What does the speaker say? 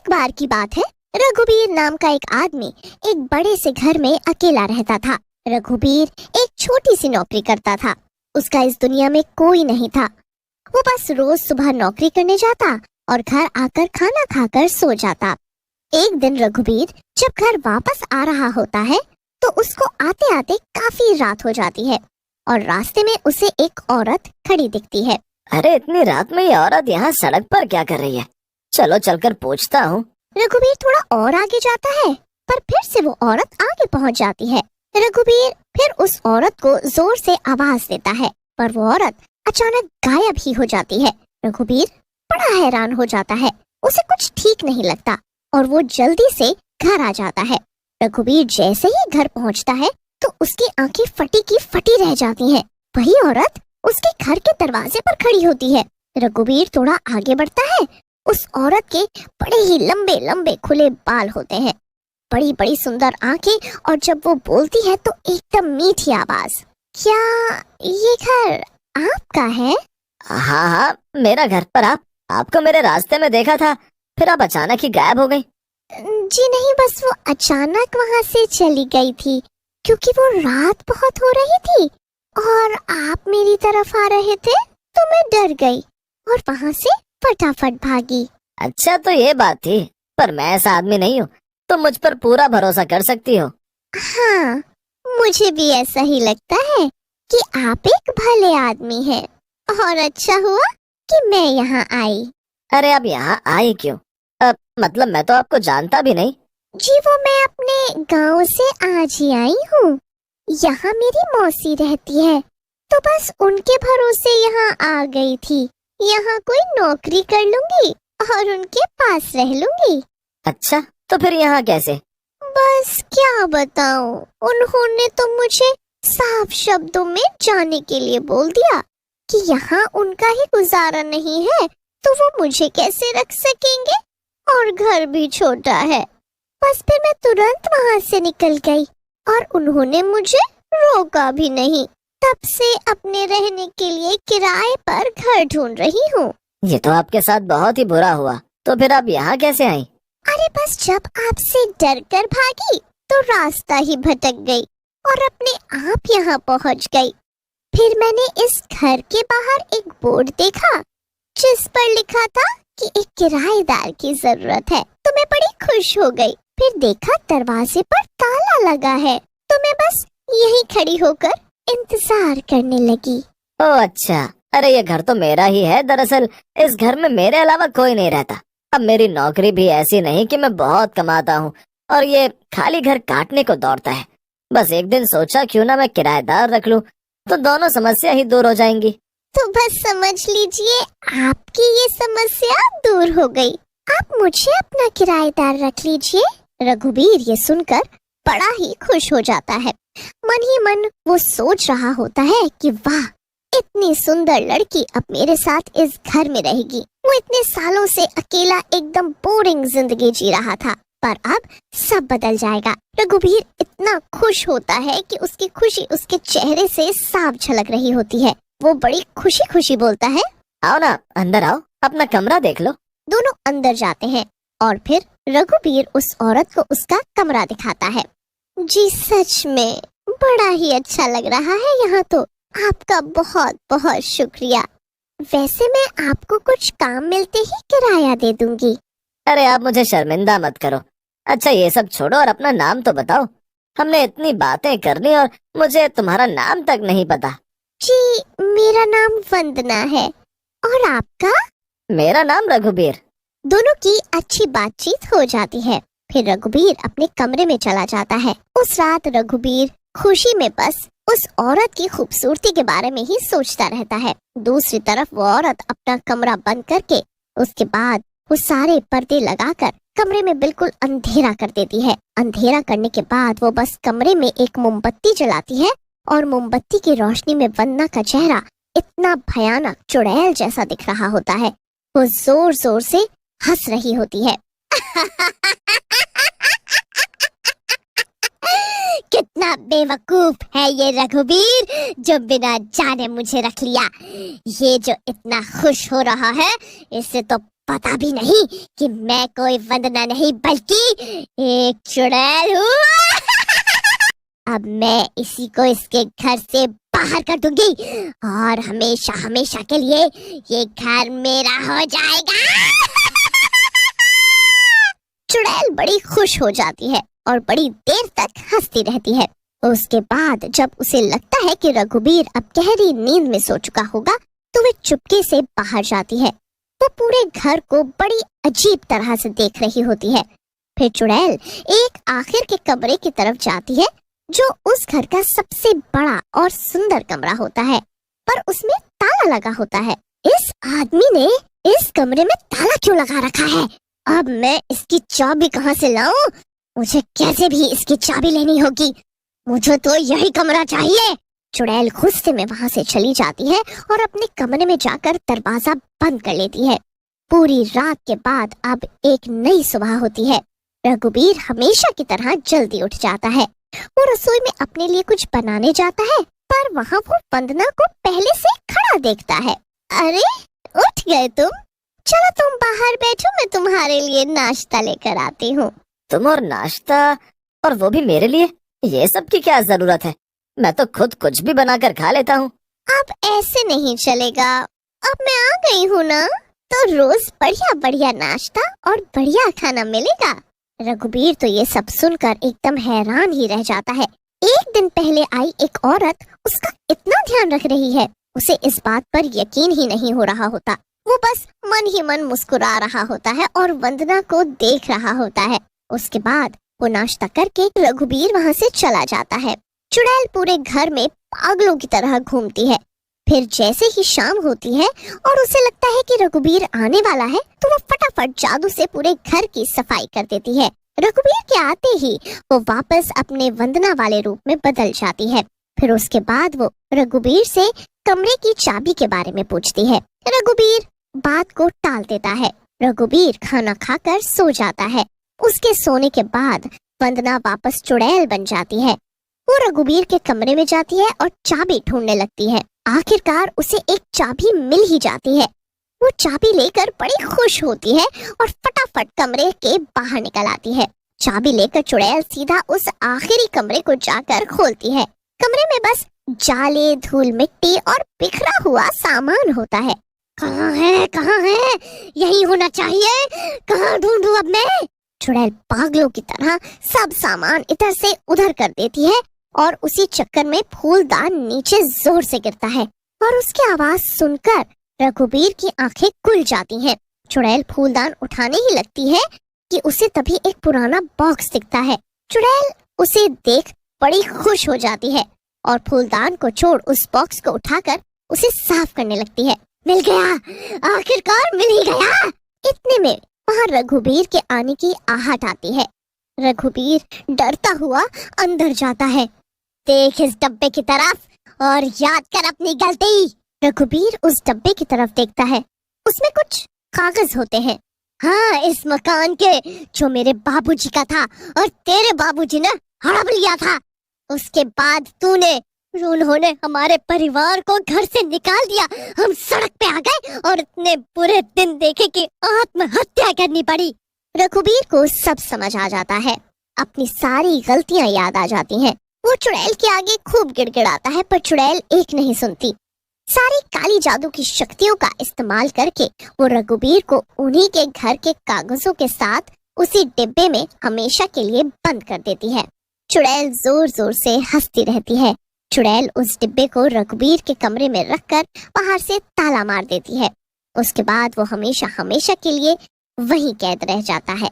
एक बार की बात है। रघुबीर नाम का एक आदमी एक बड़े से घर में अकेला रहता था। रघुबीर एक छोटी सी नौकरी करता था। उसका इस दुनिया में कोई नहीं था। वो बस रोज सुबह नौकरी करने जाता और घर आकर खाना खाकर सो जाता। एक दिन रघुबीर जब घर वापस आ रहा होता है तो उसको आते आते काफी रात हो जाती है और रास्ते में उसे एक औरत खड़ी दिखती है। अरे इतनी रात में ये औरत यहाँ सड़क पर क्या कर रही है? चलो चलकर पूछता हूँ। रघुबीर थोड़ा और आगे जाता है पर फिर से वो औरत आगे पहुंच जाती है। रघुबीर फिर उस औरत को जोर से आवाज देता है पर वो औरत अचानक गायब ही हो जाती है। रघुबीर बड़ा हैरान हो जाता है। उसे कुछ ठीक नहीं लगता और वो जल्दी से घर आ जाता है। रघुबीर जैसे ही घर पहुंचता है तो उसकी आंखें फटी की फटी रह जाती हैं। वही औरत उसके घर के दरवाजे पर खड़ी होती है। रघुबीर थोड़ा आगे बढ़ता है। उस औरत के बड़े ही लंबे लंबे खुले बाल होते हैं, बड़ी बड़ी सुंदर आंखें और जब वो बोलती है तो एकदम मीठी आवाज। क्या ये घर आपका है? हाँ हाँ, मेरा घर। पर आपको मेरे रास्ते में देखा था, फिर आप अचानक ही गायब हो गई। जी नहीं, बस वो अचानक वहाँ से चली गई थी क्योंकि वो रात बहुत हो रही थी और आप मेरी तरफ आ रहे थे तो मैं डर गई और वहाँ से फटाफट भागी। अच्छा तो ये बात थी, पर मैं ऐसा आदमी नहीं हूँ, तो मुझ पर पूरा भरोसा कर सकती हो। हाँ, मुझे भी ऐसा ही लगता है कि आप एक भले आदमी हैं और अच्छा हुआ कि मैं यहाँ आई। अरे आप यहाँ आए क्यों? मतलब मैं तो आपको जानता भी नहीं। जी वो मैं अपने गांव से आज ही आई हूँ। यहाँ मेरी मौसी रहती है तो बस उनके भरोसे यहाँ आ गई थी। यहाँ कोई नौकरी कर लूंगी और उनके पास रह लूंगी। अच्छा तो फिर यहाँ कैसे? बस क्या बताऊं, उन्होंने तो मुझे साफ शब्दों में जाने के लिए बोल दिया कि यहाँ उनका ही गुजारा नहीं है तो वो मुझे कैसे रख सकेंगे और घर भी छोटा है। बस फिर मैं तुरंत वहाँ से निकल गई और उन्होंने मुझे रोका भी नहीं। तब से अपने रहने के लिए किराए पर घर ढूंढ रही हूँ। ये तो आपके साथ बहुत ही बुरा हुआ। तो फिर आप यहाँ कैसे आई? अरे बस जब आपसे डर कर भागी तो रास्ता ही भटक गई और अपने आप यहाँ पहुँच गई। फिर मैंने इस घर के बाहर एक बोर्ड देखा जिस पर लिखा था कि एक किराएदार की जरूरत है तो मैं बड़ी खुश हो गई। फिर देखा दरवाजे पर ताला लगा है तो मैं बस यहीं खड़ी होकर इंतजार करने लगी। ओह अच्छा, अरे ये घर तो मेरा ही है। दरअसल इस घर में मेरे अलावा कोई नहीं रहता। अब मेरी नौकरी भी ऐसी नहीं कि मैं बहुत कमाता हूँ और ये खाली घर काटने को दौड़ता है। बस एक दिन सोचा क्यों ना मैं किराएदार रख लूँ, तो दोनों समस्या ही दूर हो जाएंगी। तो बस समझ लीजिए आपकी ये समस्या दूर हो गई। आप मुझे अपना किराएदार रख लीजिए। रघुबीर ये सुनकर बड़ा ही खुश हो जाता है। मन ही मन वो सोच रहा होता है कि वाह, इतनी सुंदर लड़की अब मेरे साथ इस घर में रहेगी। वो इतने सालों से अकेला एकदम बोरिंग जिंदगी जी रहा था पर अब सब बदल जाएगा। रघुबीर इतना खुश होता है कि उसकी खुशी उसके चेहरे से साफ झलक रही होती है। वो बड़ी खुशी खुशी बोलता है, आओ ना, अंदर आओ, अपना कमरा देख लो। दोनों अंदर जाते हैं और फिर रघुबीर उस औरत को उसका कमरा दिखाता है। जी सच में बड़ा ही अच्छा लग रहा है यहाँ तो। आपका बहुत बहुत शुक्रिया। वैसे मैं आपको कुछ काम मिलते ही किराया दे दूंगी। अरे आप मुझे शर्मिंदा मत करो। अच्छा ये सब छोड़ो और अपना नाम तो बताओ। हमने इतनी बातें करनी और मुझे तुम्हारा नाम तक नहीं पता। जी मेरा नाम वंदना है और आपका? मेरा नाम रघुबीर। दोनों की अच्छी बातचीत हो जाती है। फिर रघुबीर अपने कमरे में चला जाता है। उस रात रघुबीर खुशी में बस उस औरत की खूबसूरती के बारे में ही सोचता रहता है। दूसरी तरफ वो औरत अपना कमरा बंद करके उसके बाद वो सारे पर्दे लगाकर कमरे में बिल्कुल अंधेरा कर देती है। अंधेरा करने के बाद वो बस कमरे में एक मोमबत्ती जलाती है और मोमबत्ती की रोशनी में वंदना का चेहरा इतना भयानक चुड़ैल जैसा दिख रहा होता है। वो जोर जोर से हंस रही होती है। कितना बेवकूफ है ये रघुबीर जो बिना जाने मुझे रख लिया। ये जो इतना खुश हो रहा है इससे तो पता भी नहीं कि मैं कोई वंदना नहीं बल्कि एक चुड़ैल हूँ। अब मैं इसी को इसके घर से बाहर कर दूंगी और हमेशा हमेशा के लिए ये घर मेरा हो जाएगा। चुड़ैल बड़ी खुश हो जाती है और बड़ी देर तक हंसती रहती है। उसके बाद जब उसे लगता है कि रघुबीर अब गहरी नींद में सो चुका होगा तो वे चुपके से बाहर जाती है। वो पूरे घर को बड़ी अजीब तरह से देख रही होती है। फिर चुड़ैल एक आखिर के कमरे की तरफ जाती है जो उस घर का सबसे बड़ा और सुंदर कमरा होता है, पर उसमें ताला लगा होता है। इस आदमी ने इस कमरे में ताला क्यों लगा रखा है? अब मैं इसकी चाबी कहाँ से लाऊं? मुझे कैसे भी इसकी चाबी लेनी होगी। मुझे तो यही कमरा चाहिए। चुड़ैल गुस्से में वहाँ से चली जाती है और अपने कमरे में जाकर दरवाजा बंद कर लेती है। पूरी रात के बाद अब एक नई सुबह होती है। रघुबीर हमेशा की तरह जल्दी उठ जाता है। वो रसोई में अपने लिए कुछ बनाने जाता है, पर वहाँ वो वंदना को पहले से खड़ा देखता है। अरे उठ गए तुम? चलो तुम बाहर बैठो, मैं तुम्हारे लिए नाश्ता लेकर आती हूँ। तुम और नाश्ता, और वो भी मेरे लिए? ये सब की क्या जरूरत है? मैं तो खुद कुछ भी बनाकर खा लेता हूँ। अब ऐसे नहीं चलेगा। अब मैं आ गई हूँ ना, तो रोज बढ़िया बढ़िया नाश्ता और बढ़िया खाना मिलेगा। रघुबीर तो ये सब सुनकर एकदम हैरान ही रह जाता है। एक दिन पहले आई एक औरत उसका इतना ध्यान रख रही है, उसे इस बात पर यकीन ही नहीं हो रहा होता। वो बस मन ही मन मुस्कुरा रहा होता है और वंदना को देख रहा होता है। उसके बाद वो नाश्ता करके रघुबीर वहाँ से चला जाता है। चुड़ैल पूरे घर में पागलों की तरह घूमती है। फिर जैसे ही शाम होती है और उसे लगता है कि रघुबीर आने वाला है, तो वो फटाफट जादू से पूरे घर की सफाई कर देती है। रघुबीर के आते ही वो वापस अपने वंदना वाले रूप में बदल जाती है। फिर उसके बाद वो रघुबीर से कमरे की चाबी के बारे में पूछती है। रघुबीर बात को टाल देता है। रघुबीर खाना खाकर सो जाता है। उसके सोने के बाद वंदना वापस चुड़ैल बन जाती है। वो रघुबीर के कमरे में जाती है और चाबी ढूंढने लगती है। आखिरकार उसे एक चाबी मिल ही जाती है। वो चाबी लेकर बड़ी खुश होती है और फटाफट कमरे के बाहर निकल आती है। चाबी लेकर चुड़ैल सीधा उस आखिरी कमरे को जाकर खोलती है। कमरे में बस जाले, धूल मिट्टी और बिखरा हुआ सामान होता है। कहाँ है, कहाँ है? यही होना चाहिए। कहाँ ढूंढूं अब मैं? चुड़ैल पागलों की तरह सब सामान इधर से उधर कर देती है और उसी चक्कर में फूलदान नीचे जोर से गिरता है और उसकी आवाज सुनकर रघुबीर की आंखें खुल जाती हैं। चुड़ैल फूलदान उठाने ही लगती है कि उसे तभी एक पुराना बॉक्स दिखता है। चुड़ैल उसे देख बड़ी खुश हो जाती है और फूलदान को छोड़ उस बॉक्स को उठाकर उसे साफ करने लगती है। मिल गया, आखिरकार मिल ही गया। इतने में वहाँ रघुबीर के आने की आहट आती है। रघुबीर डरता हुआ अंदर जाता है। देख इस डब्बे की तरफ और याद कर अपनी गलती। रघुबीर उस डब्बे की तरफ देखता है। उसमें कुछ कागज होते हैं। हाँ, इस मकान के, जो मेरे बाबूजी का था और तेरे बाबूजी ने हड़प लिया था। उसके बाद उन्होंने हमारे परिवार को घर से निकाल दिया। हम सड़क पे आ गए और इतने बुरे दिन देखे कि आत्महत्या करनी पड़ी। रघुबीर को सब समझ आ जाता है। अपनी सारी गलतियां याद आ जाती हैं। वो चुड़ैल के आगे खूब गिड़गिड़ाता है, पर चुड़ैल एक नहीं सुनती। सारी काली जादू की शक्तियों का इस्तेमाल करके वो रघुबीर को उन्हीं के घर के कागजों के साथ उसी डिब्बे में हमेशा के लिए बंद कर देती है। चुड़ैल जोर जोर से हंसती रहती है। चुड़ैल उस डिब्बे को रघुबीर के कमरे में रखकर बाहर से ताला मार देती है। उसके बाद वो हमेशा हमेशा के लिए वहीं कैद रह जाता है।